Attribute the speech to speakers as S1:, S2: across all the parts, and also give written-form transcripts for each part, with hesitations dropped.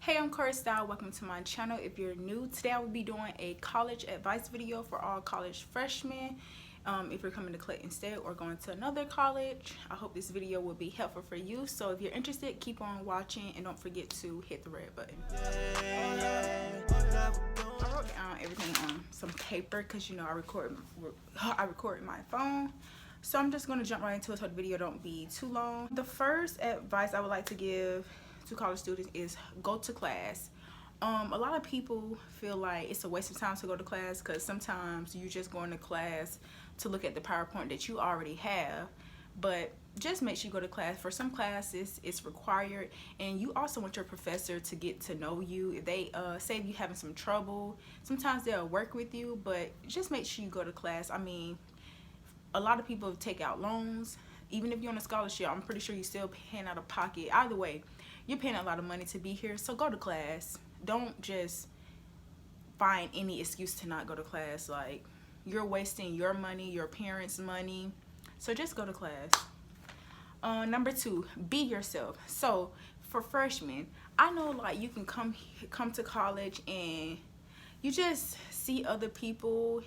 S1: Hey, I'm Corey Style. Welcome to my channel. If you're new, today I will be doing a college advice video for all college freshmen. If you're coming to Clayton State or going to another college, I hope this video will be helpful for you. So if you're interested, keep on watching and don't forget to hit the red button. I wrote down everything on some paper because you know I record my phone. So I'm just gonna jump right into it so the video don't be too long. The first advice I would like to give to college students is go to class. A lot of people feel like it's a waste of time to go to class because sometimes you just go into class to look at the PowerPoint that you already have, but just make sure you go to class. For some classes it's required, and you also want your professor to get to know you. If they say if you having some trouble, sometimes they'll work with you, but just make sure you go to class. I mean, a lot of people take out loans. Even if you're on a scholarship, I'm pretty sure you're still paying out of pocket. Either way, you're paying a lot of money to be here, so go to class. Don't just find any excuse to not go to class. Like, you're wasting your money, your parents' money, so just go to class. Number 2, be yourself. So for freshmen, I know like you can come to college and you just see other people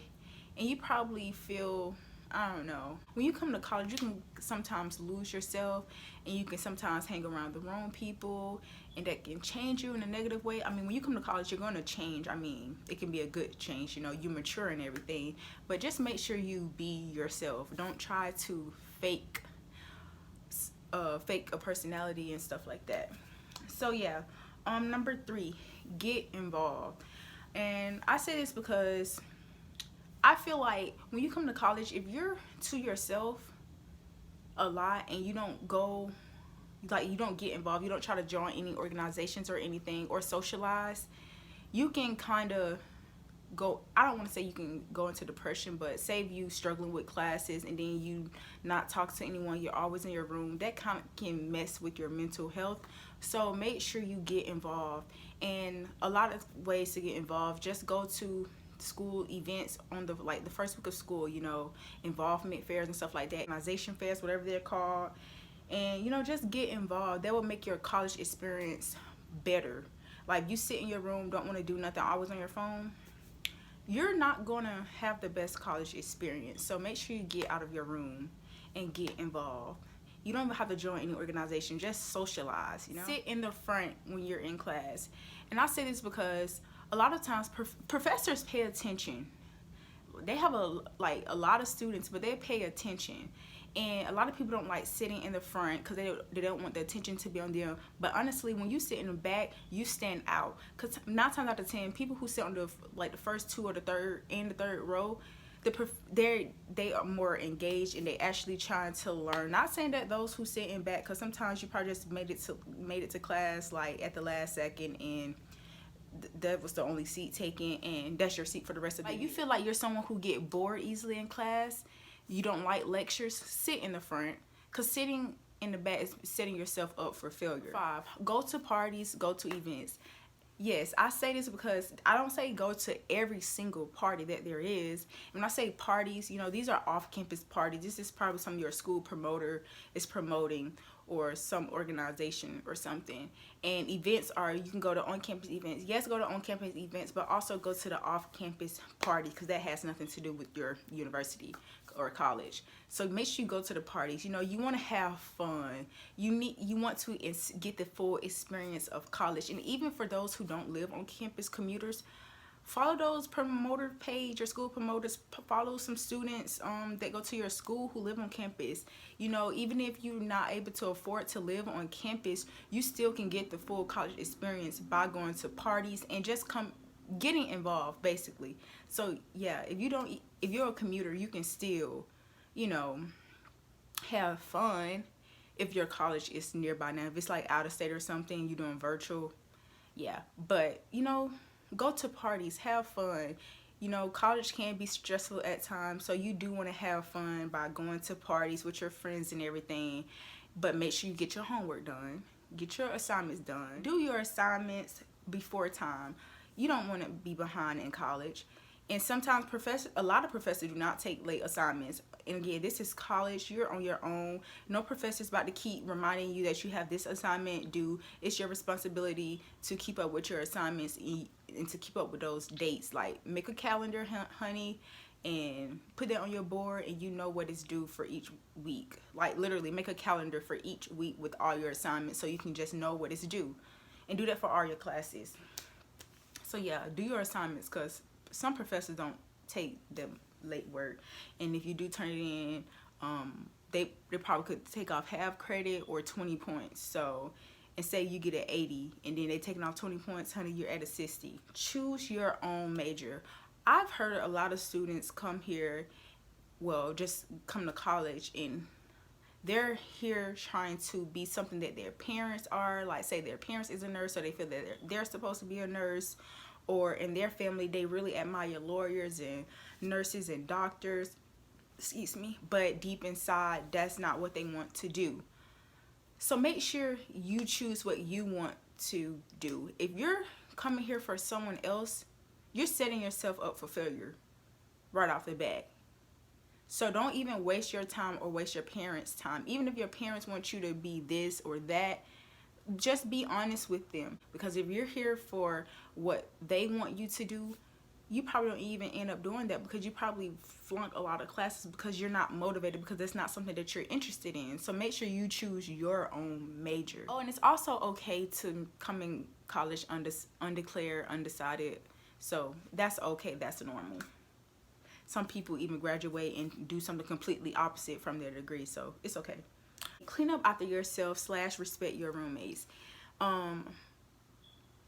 S1: and you probably feel, I don't know, when you come to college you can sometimes lose yourself and you can sometimes hang around the wrong people, and that can change you in a negative way. I mean, when you come to college you're going to change. I mean, it can be a good change, you know, you mature and everything, but just make sure you be yourself. Don't try to fake a personality and stuff like that. So yeah, number 3, get involved. And I say this because I feel like when you come to college, if you're to yourself a lot and you don't go, like, you don't get involved, you don't try to join any organizations or anything or socialize, you can kind of go, I don't want to say you can go into depression, but say if you struggling with classes and then you not talk to anyone, you're always in your room, that kind of can mess with your mental health. So make sure you get involved. And a lot of ways to get involved: just go to school events on the first week of school, you know, involvement fairs and stuff like that, organization fairs, whatever they're called, and you know, just get involved. That will make your college experience better. Like, you sit in your room, don't want to do nothing, always on your phone, you're not gonna have the best college experience. So make sure you get out of your room and get involved. You don't even have to join any organization, just socialize, you know. Sit in the front when you're in class. And I say this because a lot of times professors pay attention. They have a lot of students, but they pay attention. And a lot of people don't like sitting in the front because they don't want the attention to be on them. But honestly, when you sit in the back, you stand out. Because 9 times out of 10, people who sit on the first 2 or the third row, they are more engaged and they actually trying to learn. Not saying that those who sit in back, because sometimes you probably just made it to class like at the last second and that was the only seat taken, and that's your seat for the rest of the day. You feel like you're someone who get bored easily in class, you don't like lectures, sit in the front, because sitting in the back is setting yourself up for failure. 5, go to parties, go to events. Yes, I say this because I don't say go to every single party that there is. And when I say parties, you know, these are off-campus parties. This is probably some of your school promoter is promoting, or some organization or something. And events are, you can go to on-campus events. Yes, go to on-campus events, but also go to the off-campus party, because that has nothing to do with your university or college. So make sure you go to the parties. You know, you want to have fun. You want to get the full experience of college. And even for those who don't live on campus, commuters, follow those promoter page, your school promoters. Follow some students that go to your school who live on campus. You know, even if you're not able to afford to live on campus, you still can get the full college experience by going to parties and just getting involved, basically. So yeah, if you're a commuter, you can still, you know, have fun if your college is nearby. Now if it's like out of state or something, you're doing virtual, yeah, but you know, go to parties, have fun. You know, college can be stressful at times, so you do want to have fun by going to parties with your friends and everything, but make sure you get your homework done, get your assignments done, do your assignments before time. You don't want to be behind in college. And sometimes a lot of professors do not take late assignments. And again, this is college. You're on your own. No professor's about to keep reminding you that you have this assignment due. It's your responsibility to keep up with your assignments and to keep up with those dates. Like, make a calendar, honey, and put that on your board, and you know what is due for each week. Like, literally make a calendar for each week with all your assignments so you can just know what is due. And do that for all your classes. So yeah, do your assignments, because some professors don't take them late work, and if you do turn it in, they probably could take off half credit or 20 points. So, and say you get an 80 and then they taking off 20 points, honey, you're at a 60. Choose your own major. I've heard a lot of students come here, well, just come to college, and they're here trying to be something that their parents are. Like, say their parents is a nurse, so they feel that they're supposed to be a nurse. Or in their family, they really admire lawyers and nurses and doctors, excuse me, but deep inside, that's not what they want to do. So make sure you choose what you want to do. If you're coming here for someone else, you're setting yourself up for failure right off the bat. So don't even waste your time or waste your parents' time. Even if your parents want you to be this or that, just be honest with them. Because if you're here for what they want you to do, you probably don't even end up doing that, because you probably flunk a lot of classes because you're not motivated, because it's not something that you're interested in. So make sure you choose your own major. Oh, and it's also okay to come in college undeclared, undecided. So that's okay, that's normal. Some people even graduate and do something completely opposite from their degree, so it's okay. Clean up after yourself / respect your roommates.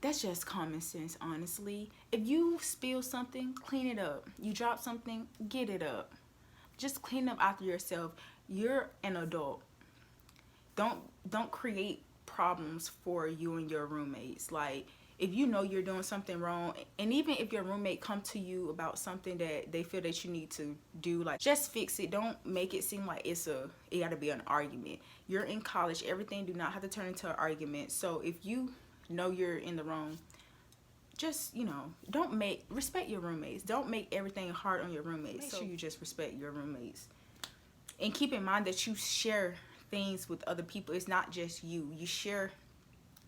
S1: That's just common sense, honestly. If you spill something, clean it up. You drop something, get it up. Just clean up after yourself. You're an adult. Don't create problems for you and your roommates. Like, if you know you're doing something wrong, and even if your roommate come to you about something that they feel that you need to do, like, just fix it. Don't make it seem like it gotta be an argument. You're in college. Everything do not have to turn into an argument. So if you know you're in the wrong, just, respect your roommates. Don't make everything hard on your roommates. Make sure you just respect your roommates. And keep in mind that you share things with other people. It's not just you. You share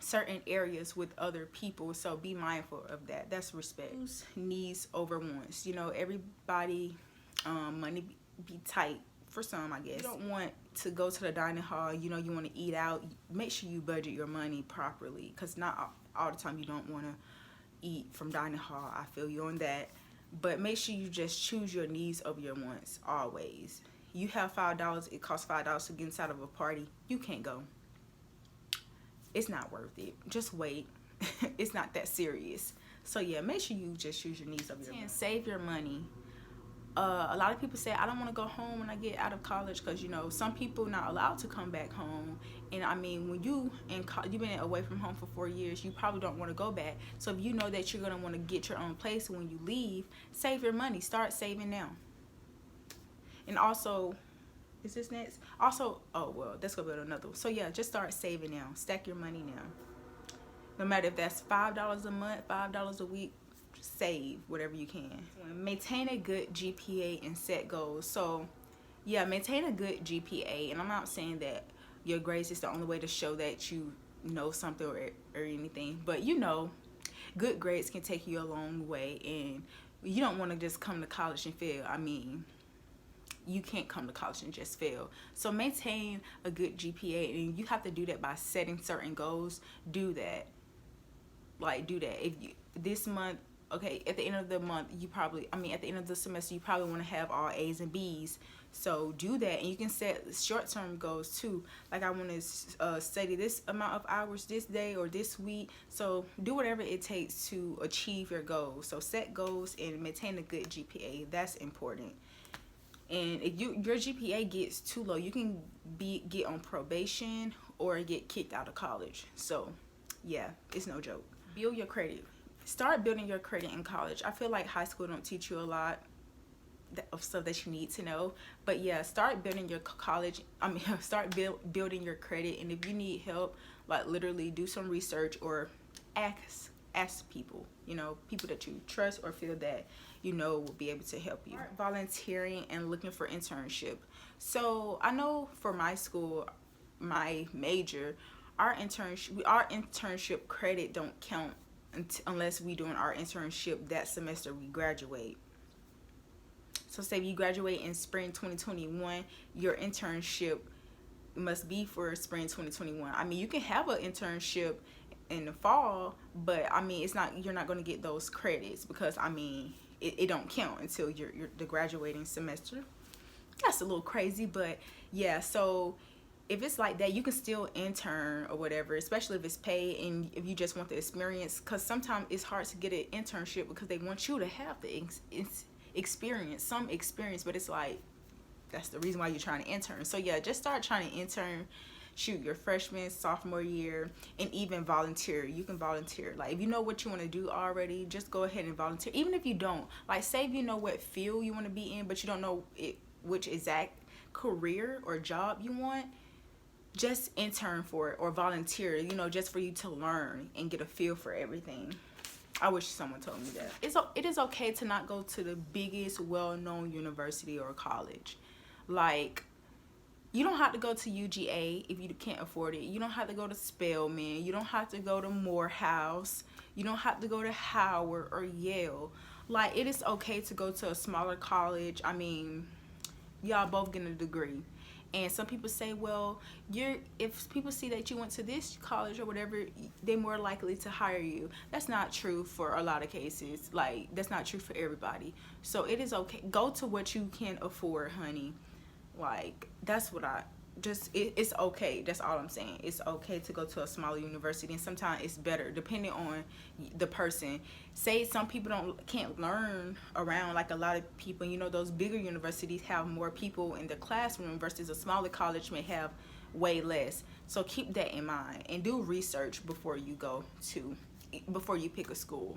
S1: certain areas with other people, so be mindful of that. That's respect. Needs over wants. Everybody, money be tight for some, I guess. You don't want to go to the dining hall, you want to eat out. Make sure you budget your money properly, because not all the time you don't want to eat from dining hall. I feel you on that. But make sure you just choose your needs over your wants always. You have $5, it costs $5 to get inside of a party, you can't go. It's not worth it. Just wait. It's not that serious. So yeah, make sure you just choose your needs over your wants. Save your money. A lot of people say, I don't want to go home when I get out of college, because some people not allowed to come back home. And I mean, when you've been away from home for 4 years, you probably don't want to go back. So if you know that you're going to want to get your own place when you leave, save your money. Start saving now. And also, is this next? Also, oh well, that's gonna be another one. So yeah, just start saving now. Stack your money now. No matter if that's $5 a month, $5 a week, save whatever you can. Maintain a good GPA and set goals. So yeah, maintain a good GPA. And I'm not saying that your grades is the only way to show that you know something or anything, but good grades can take you a long way, and you don't want to just come to college and fail. I mean, you can't come to college and just fail. So maintain a good GPA, and you have to do that by setting certain goals. Do that. If you this month, okay, at the end of the month, at the end of the semester, you probably want to have all A's and B's. So do that, and you can set short-term goals too. Like, I want to study this amount of hours this day or this week. So do whatever it takes to achieve your goals. So set goals and maintain a good GPA. That's important. And if your GPA gets too low, you can get on probation or get kicked out of college. So yeah, it's no joke. Build your credit. Start building your credit in college. I feel like high school don't teach you a lot of stuff that you need to know. But yeah, start building your building your credit. And if you need help, like, literally do some research or ask ask people, you know, people that you trust or feel that you know will be able to help you. Volunteering and looking for internship. So I know for my school, my major, our internship credit don't count unless we doing our internship that semester we graduate. So say if you graduate in spring 2021, your internship must be for spring 2021. I mean, you can have an internship in the fall, but I mean, it's not, you're not going to get those credits because I mean, it don't count until you're the graduating semester. That's a little crazy, but yeah. So if it's like that, you can still intern or whatever, especially if it's paid and if you just want the experience, because sometimes it's hard to get an internship because they want you to have the experience, but it's like that's the reason why you're trying to intern. So yeah, just start trying to intern, shoot, your freshman, sophomore year, and even volunteer. You can volunteer. Like if you know what you want to do already, just go ahead and volunteer. Even if you don't, like say if you know what field you want to be in, but you don't know which exact career or job you want, just intern for it or volunteer, you know, just for you to learn and get a feel for everything. I wish someone told me that. It is okay to not go to the biggest well-known university or college. Like, you don't have to go to UGA if you can't afford it. You don't have to go to Spelman. You don't have to go to Morehouse. You don't have to go to Howard or Yale. Like, it is okay to go to a smaller college. I mean, y'all both getting a degree. And some people say, well, if people see that you went to this college or whatever, they're more likely to hire you. That's not true for a lot of cases. Like, that's not true for everybody. So it is okay. Go to what you can afford, honey. Like, that's what it's okay. That's all I'm saying. It's okay to go to a smaller university, and sometimes it's better depending on the person. Say some people can't learn around like a lot of people. You know, those bigger universities have more people in the classroom versus a smaller college may have way less. So keep that in mind and do research before you pick a school.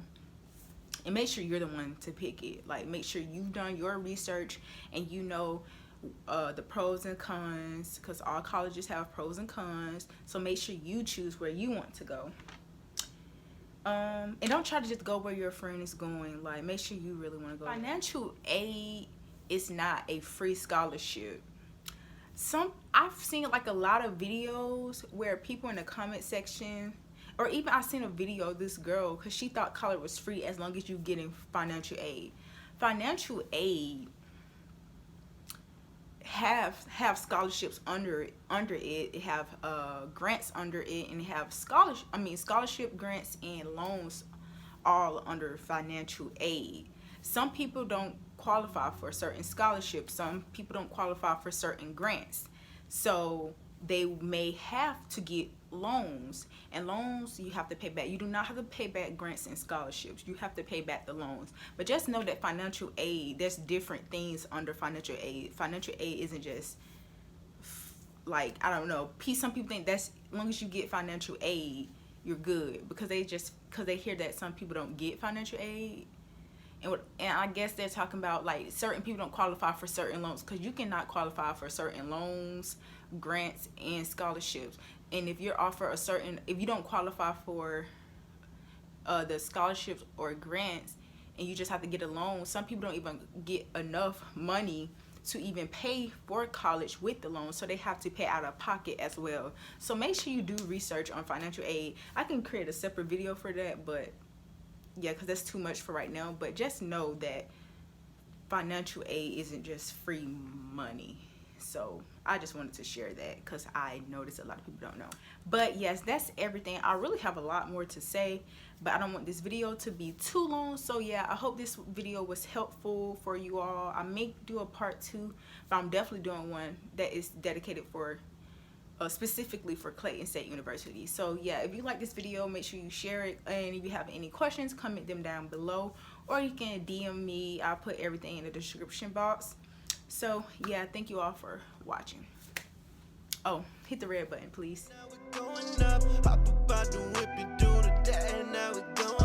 S1: And make sure you're the one to pick it. Like, make sure you've done your research and you know the pros and cons, because all colleges have pros and cons. So make sure you choose where you want to go. And don't try to just go where your friend is going. Like, make sure you really want to go. Financial aid is not a free scholarship. I've seen like a lot of videos where people in the comment section, or even I seen a video of this girl because she thought college was free as long as you getting financial aid. Financial aid have scholarships under it. It have grants under it, and it have scholarship grants and loans all under financial aid. Some people don't qualify for certain scholarships. Some people don't qualify for certain grants. So they may have to get loans, and loans you have to pay back. You do not have to pay back grants and scholarships. You have to pay back the loans. But just know that financial aid, there's different things under financial aid. Financial aid isn't just like, I don't know, some people think that's as long as you get financial aid you're good, because they hear that some people don't get financial aid. And I guess they're talking about like certain people don't qualify for certain loans, because you cannot qualify for certain loans, grants, and scholarships. And if you're offered if you don't qualify for the scholarships or grants, and you just have to get a loan, some people don't even get enough money to even pay for college with the loan, so they have to pay out of pocket as well. So make sure you do research on financial aid. I can create a separate video for that, but yeah, because that's too much for right now. But just know that financial aid isn't just free money. So I just wanted to share that because I noticed a lot of people don't know. But yes, that's everything. I really have a lot more to say, but I don't want this video to be too long. So yeah, I hope this video was helpful for you all. I may do a part 2, but I'm definitely doing one that is dedicated for specifically for Clayton State University. So yeah, if you like this video, make sure you share it, and if you have any questions, comment them down below, or you can DM me. I'll put everything in the description box. So yeah, thank you all for watching. Oh, hit the red button, please. Now we're going up, hop about the whip and do the that, and now we're going